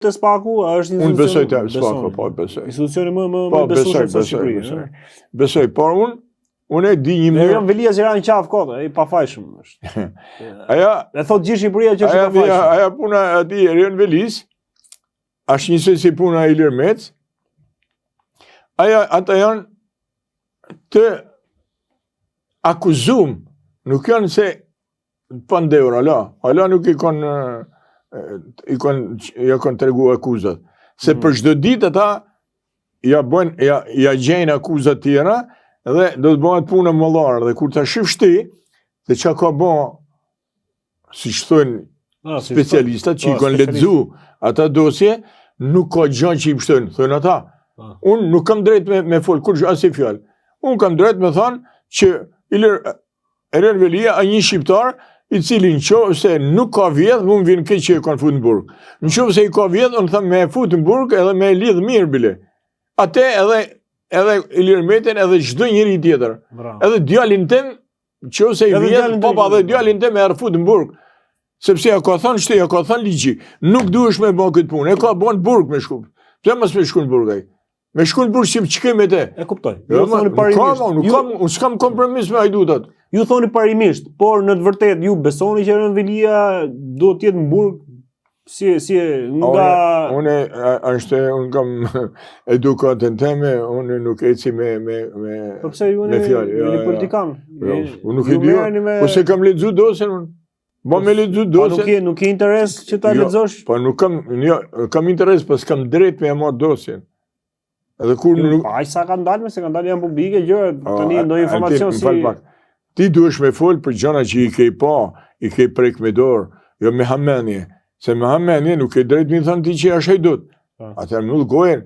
Te Spaku është Unë besoj institucion. te Spaku, po besoj. Institucioni më Po besueshëm besoj, në Shqipëri. besoj. Besoj, por unë e di një më. Erion Velia që ra në qafë kot, ai pafajshëm është. Aja E thot gjithë Shqipëria që është pafajshëm. Aja puna e atij Erion Velis është njësoj si puna e Ilir Mec. Ata janë të akuzum, nuk janë se pandeur, ala nuk i kanë tregu akuzat. Se për çdo ditë ata ja gjejnë akuzat tjera dhe do të bëhet punë mëllare. Dhe kur ta shifsh ti, se çka ka bë, siç thonë specialistat që i kanë lexu ata dosje, nuk ka gjë që i pështojnë, thonë ata. Unë nuk kam drejt me fol kur as i fjalë. Unë kam drejt me thonë që Erion Velia është një shqiptar i cili nëse nuk ka vjedh, mund vjen keq që e kanë futur në burg. Nëse i ka vjedh, unë them me e fut në burg edhe me e lidh mirë bile. Atë edhe Ilir Metin edhe çdo njeri tjetër. Edhe djalin tim, nëse i vjedh, papa dhe djalin tim e fut në burg. Sepse ja ka thënë shtëja, ja ka thënë ligji, nuk duhesh me bën këtë punë. E ka bën në burg me shkup. Pse mos me shkon në burg ai? Me shkon në burg si ç'ke me te. E kuptoj. Ju thoni parimisht. Unë s'kam kompromis me ajdutat. Ju thoni parimisht, por në të vërtetë ju besoni që Erion Velia do të jetë në burg si nga unë kam edukatën time, unë nuk eci me po pse ju jeni politikan? Unë nuk e di. Po se kam lexuar dosjen unë. Po me lexuar dosjen. Nuk ke interes që ta lexosh? Po nuk kam interes, po s'kam drejt me marr dosjen. Edhe kur nuk aq sa kanë dalë, se kanë dalë janë publike gjëra, tani ndonjë informacion si ti duhesh me fol për gjëra që i ke pa, i ke prek me dorë, jo me hamenje. Se me hamenje nuk e drejt mi thënë ti që jash hajdut. Atëherë më gojen.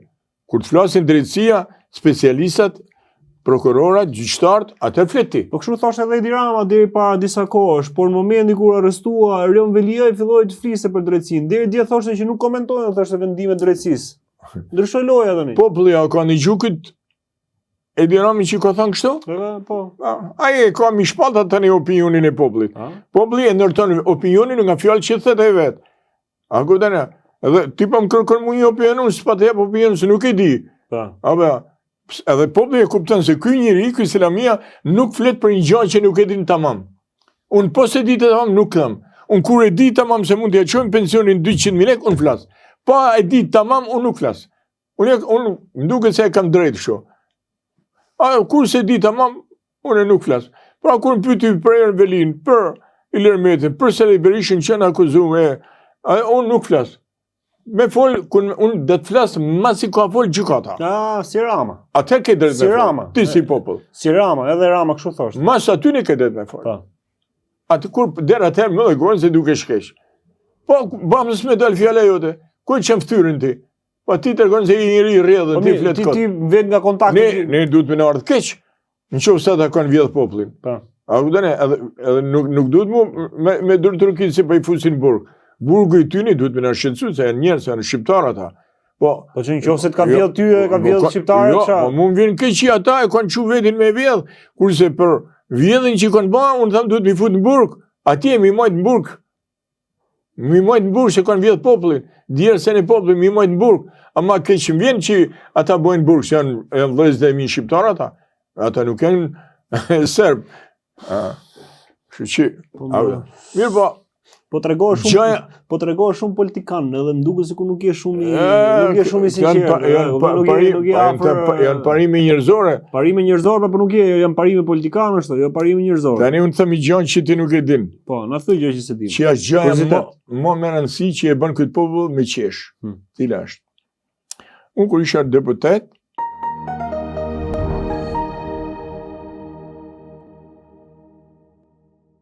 Kur të flasin drejtësia, specialistat, prokurorat, gjyqtarët, atë fleti. Po kështu thoshte edhe Edi Rama deri para disa kohësh, por në momentin kur arrestua Erion Velia i filloi të fliste për drejtësinë. Deri dje thoshte që nuk komentojnë thoshte vendimet e drejtësisë. Ndryshoi loja tani. Populli ka një gjukit Edi Rami që ka thënë kështu? Po. Ai ka mi shpallta tani opinionin e popullit. Populli e ndërton opinionin nga fjalët që thotë ai vet. A kupton? Edhe ti po më kërkon mua një opinion, s'pa të jap opinion se nuk e di. Po. Edhe populli e kupton se ky njeri, ky Selamia nuk flet për një gjë që nuk e din tamam. Unë po se di tamam nuk kam. Unë kur e di tamam se mund t'ja çojmë pensionin 200.000 lekë, unë flas. Po e di tamam, unë nuk flas. Unë më duket se e kam drejt kështu. Kur se di tamam, unë nuk flas. Pra kur më pyeti për Erion Velin, për Ilir Metin, për Sali Berishën që janë akuzuar, unë nuk flas. Me fol, unë do të flas masi ka fol gjykata. Si Rama. Atë ke drejt si Rama. Ti si popull. Si Rama, edhe Rama kështu thoshte. Mas aty ne ke drejt me fol. Atë kur dera atë më dhe gojnë se duke shkesh. Po, bëmës me dal fjala jote. Ku që më ftyrën ti? Po ti tregon se i njëri i rrjedhën, ti flet kot. Ti vet nga kontakti. Ne duhet me na ardh keq. Nëse ata kanë vjedh popullin. Po. A kupton? Edhe nuk duhet me dërturkin si po i fusin burg. Burgu i tyni duhet me na shqetësuar se janë njerëz, janë shqiptar ata. Po që nëse të ka vjedh ty, ka vjedh shqiptarët çfarë? Po mund vjen keq që ata e kanë çu vetin me vjedh, kurse për vjedhjen që kanë bën, unë them duhet mi fut në burg. Atje mi mojt në burg. Mi mojt në burg se kanë vjedh popullin. Djerë se në popullin mi mojt në burg. Ama keq më vjen që ata bojnë burg, se janë vëllezër dhe mi shqiptar ata. Ata nuk janë serb. Kështu që mirë po. Po tregohesh shumë politikan, edhe më duket sikur nuk je shumë i sinqert. Janë parime njerëzore. Parime njerëzore, por nuk janë parime politikanë ashtu, jo parime njerëzore. Tani unë them një gjë që ti nuk e din. Po, na thuaj gjë që s'e di. Që është gjëja më me rëndësi që e bën këtë popull me qesh. Cila është? Unë kur isha deputet,